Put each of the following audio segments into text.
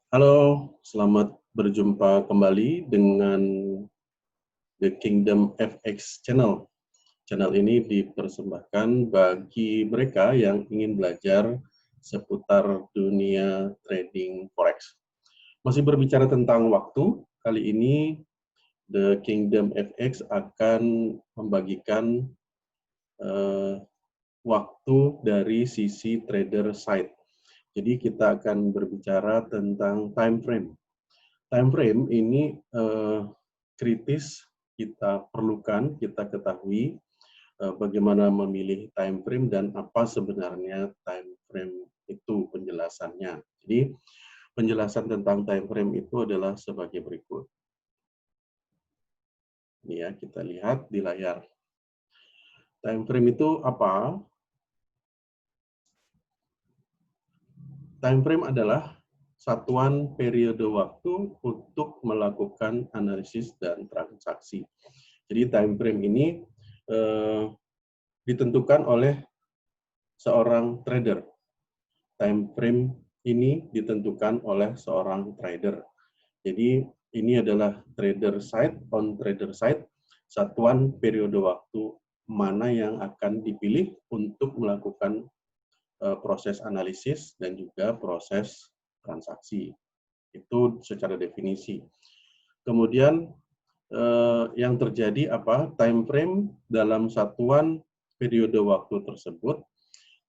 Halo, selamat berjumpa kembali dengan The Kingdom FX Channel. Channel ini dipersembahkan bagi mereka yang ingin belajar seputar dunia trading forex. Masih berbicara tentang waktu, kali ini The Kingdom FX akan membagikan waktu dari sisi trader side. Jadi kita akan berbicara tentang time frame. Time frame ini kritis kita perlukan, kita ketahui bagaimana memilih time frame dan apa sebenarnya time frame itu penjelasannya. Jadi penjelasan tentang time frame itu adalah sebagai berikut. Ini ya, kita lihat di layar. Time frame itu apa? Time frame adalah satuan periode waktu untuk melakukan analisis dan transaksi. Jadi time frame ini ditentukan oleh seorang trader. Time frame ini ditentukan oleh seorang trader. Jadi ini adalah trader side, on trader side, satuan periode waktu mana yang akan dipilih untuk melakukan proses analisis dan juga proses transaksi. Itu secara definisi. Kemudian yang terjadi apa? Time frame dalam satuan periode waktu tersebut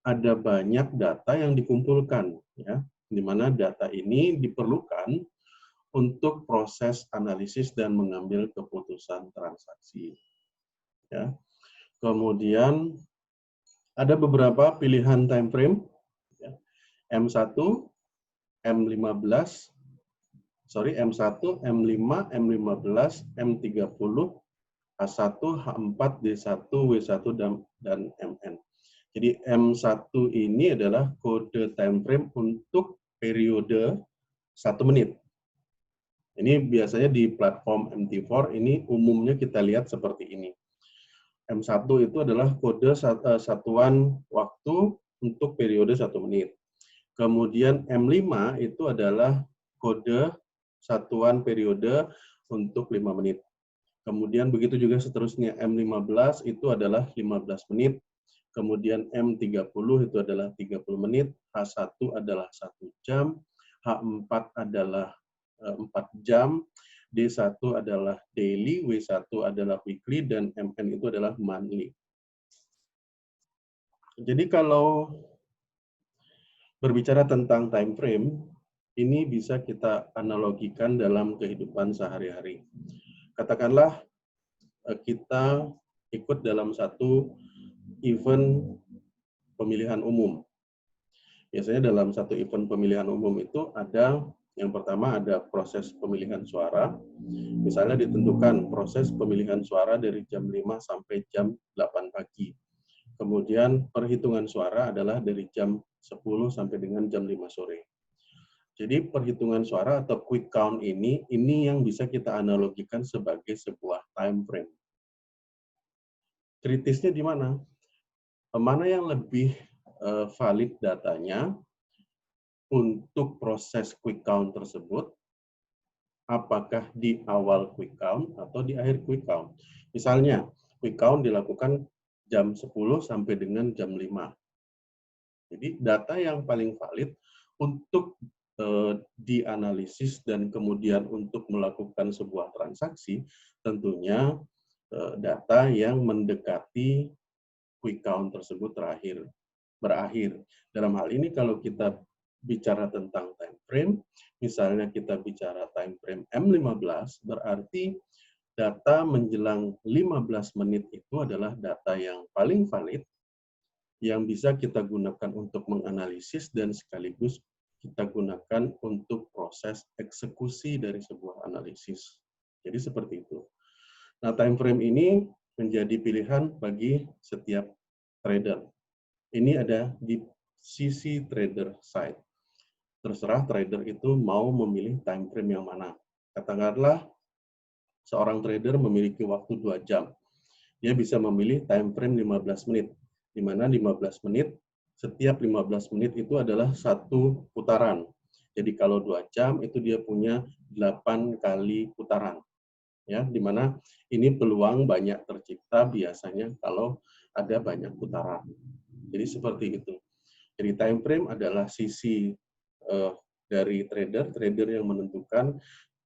ada banyak data yang dikumpulkan, ya, di mana data ini diperlukan untuk proses analisis dan mengambil keputusan transaksi. Ya. Kemudian ada beberapa pilihan time frame, ya. M1, M15, M1, M5, M15, M30, H1, H4, D1, W1, dan MN. Jadi M1 ini adalah kode time frame untuk periode 1 menit. Ini biasanya di platform MT4 ini umumnya kita lihat seperti ini. M1 itu adalah kode satuan waktu untuk periode 1 menit. Kemudian M5 itu adalah kode satuan periode untuk 5 menit. Kemudian begitu juga seterusnya M15 itu adalah 15 menit. Kemudian M30 itu adalah 30 menit, H1 adalah 1 jam, H4 adalah 4 jam, D1 adalah daily, W1 adalah weekly, dan MN itu adalah monthly. Jadi kalau berbicara tentang time frame, ini bisa kita analogikan dalam kehidupan sehari-hari. Katakanlah kita ikut dalam satu event pemilihan umum. Biasanya dalam satu event pemilihan umum itu ada yang pertama ada proses pemilihan suara. Misalnya ditentukan proses pemilihan suara dari jam 5 sampai jam 8 pagi. Kemudian perhitungan suara adalah dari jam 10 sampai dengan jam 5 sore. Jadi perhitungan suara atau quick count ini yang bisa kita analogikan sebagai sebuah time frame. Kritisnya di mana? Mana yang lebih valid datanya untuk proses quick count tersebut, apakah di awal quick count atau di akhir quick count. Misalnya, quick count dilakukan jam 10 sampai dengan jam 5. Jadi data yang paling valid untuk dianalisis dan kemudian untuk melakukan sebuah transaksi, tentunya data yang mendekati quick count tersebut berakhir. Dalam hal ini kalau kita bicara tentang time frame, misalnya kita bicara time frame M15, berarti data menjelang 15 menit itu adalah data yang paling valid yang bisa kita gunakan untuk menganalisis dan sekaligus kita gunakan untuk proses eksekusi dari sebuah analisis. Jadi seperti itu. Nah, time frame ini menjadi pilihan bagi setiap trader. Ini ada di sisi trader side. Terserah trader itu mau memilih time frame yang mana. Katakanlah seorang trader memiliki waktu 2 jam. Dia bisa memilih time frame 15 menit. Di mana 15 menit, setiap 15 menit itu adalah satu putaran. Jadi kalau 2 jam itu dia punya 8 kali putaran. Ya, di mana ini peluang banyak tercipta biasanya kalau ada banyak putaran. Jadi seperti itu. Jadi time frame adalah sisi dari trader yang menentukan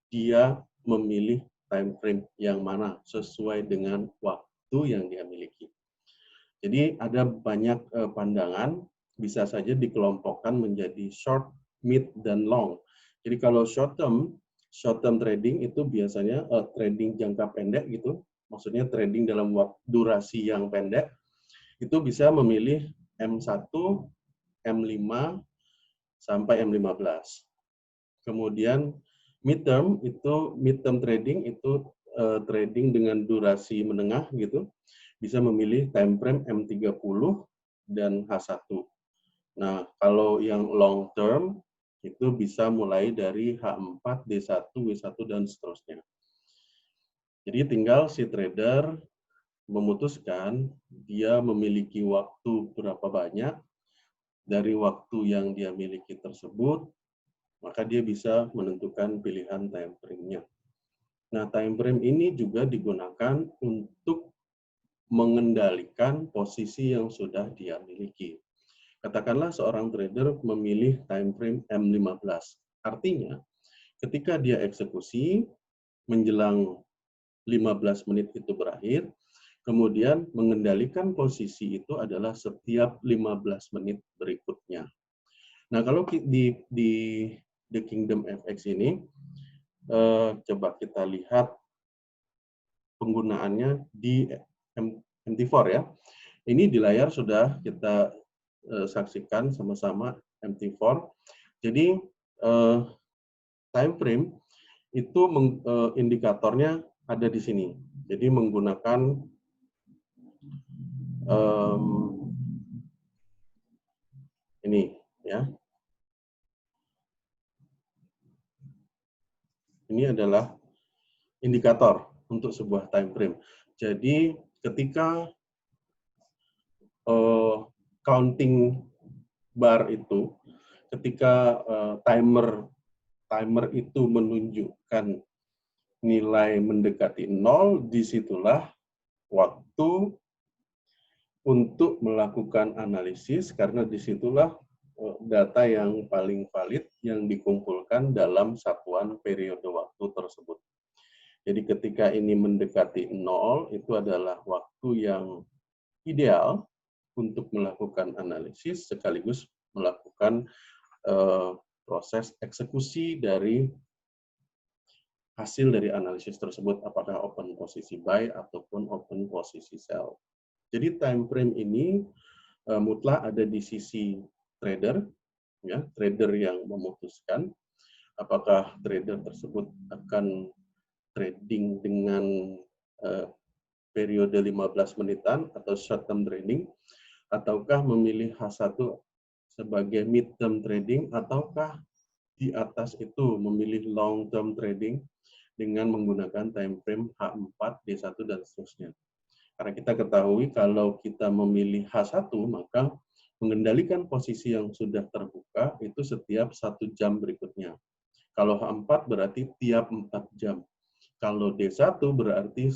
dia memilih time frame yang mana sesuai dengan waktu yang dia miliki. Jadi ada banyak pandangan, bisa saja dikelompokkan menjadi short, mid, dan long. Jadi kalau short term trading itu biasanya trading jangka pendek gitu, maksudnya trading dalam durasi yang pendek, itu bisa memilih M1, M5, sampai M15. Kemudian mid term trading itu trading dengan durasi menengah gitu, bisa memilih time frame M30 dan H1. Nah, kalau yang long term itu bisa mulai dari H4, D1, W1 dan seterusnya. Jadi tinggal si trader memutuskan dia memiliki waktu berapa banyak dari waktu yang dia miliki tersebut, maka dia bisa menentukan pilihan time frame-nya. Nah, time frame ini juga digunakan untuk mengendalikan posisi yang sudah dia miliki. Katakanlah seorang trader memilih time frame M15. Artinya, ketika dia eksekusi, menjelang 15 menit itu berakhir, kemudian mengendalikan posisi itu adalah setiap 15 menit berikutnya. Nah, kalau di The Kingdom FX ini, coba kita lihat penggunaannya di MT4 ya. Ini di layar sudah kita saksikan sama-sama MT4. Jadi time frame itu indikatornya ada di sini. Jadi menggunakan ini ya. Ini adalah indikator untuk sebuah time frame. Jadi ketika counting bar itu, ketika timer itu menunjukkan nilai mendekati 0, disitulah waktu untuk melakukan analisis, karena disitulah data yang paling valid yang dikumpulkan dalam satuan periode waktu tersebut. Jadi ketika ini mendekati 0, itu adalah waktu yang ideal untuk melakukan analisis sekaligus melakukan proses eksekusi dari hasil dari analisis tersebut, apakah open posisi buy ataupun open posisi sell. Jadi time frame ini mutlak ada di sisi trader, ya, trader yang memutuskan apakah trader tersebut akan trading dengan periode 15 menitan atau short term trading, ataukah memilih H1 sebagai mid term trading, ataukah di atas itu memilih long term trading dengan menggunakan time frame H4, D1 dan seterusnya. Karena kita ketahui kalau kita memilih H1, maka mengendalikan posisi yang sudah terbuka itu setiap 1 jam berikutnya. Kalau H4 berarti tiap 4 jam. Kalau D1 berarti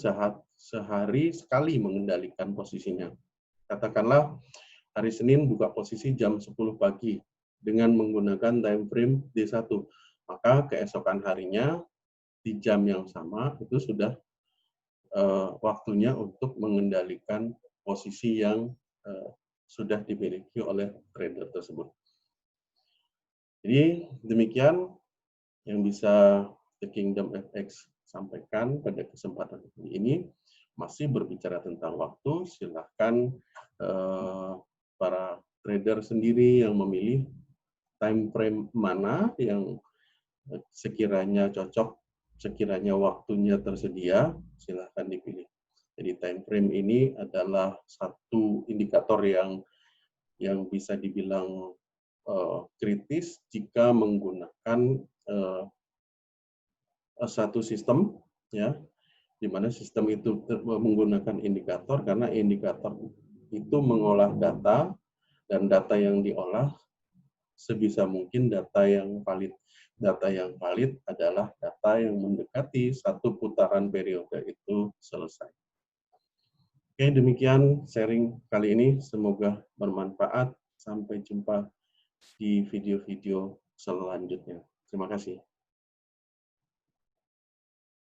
sehari sekali mengendalikan posisinya. Katakanlah hari Senin buka posisi jam 10 pagi dengan menggunakan time frame D1. Maka keesokan harinya di jam yang sama itu sudah waktunya untuk mengendalikan posisi yang sudah dimiliki oleh trader tersebut. Jadi demikian yang bisa The Kingdom FX sampaikan pada kesempatan ini. Masih berbicara tentang waktu, silahkan para trader sendiri yang memilih time frame mana yang sekiranya cocok, sekiranya waktunya tersedia, silahkan dipilih. Jadi time frame ini adalah satu indikator yang bisa dibilang kritis jika menggunakan satu sistem, ya, di mana sistem itu menggunakan indikator, karena indikator itu mengolah data, dan data yang diolah sebisa mungkin data yang valid. Data yang valid adalah data yang mendekati satu putaran periode itu selesai. Oke, demikian sharing kali ini. Semoga bermanfaat. Sampai jumpa di video-video selanjutnya. Terima kasih.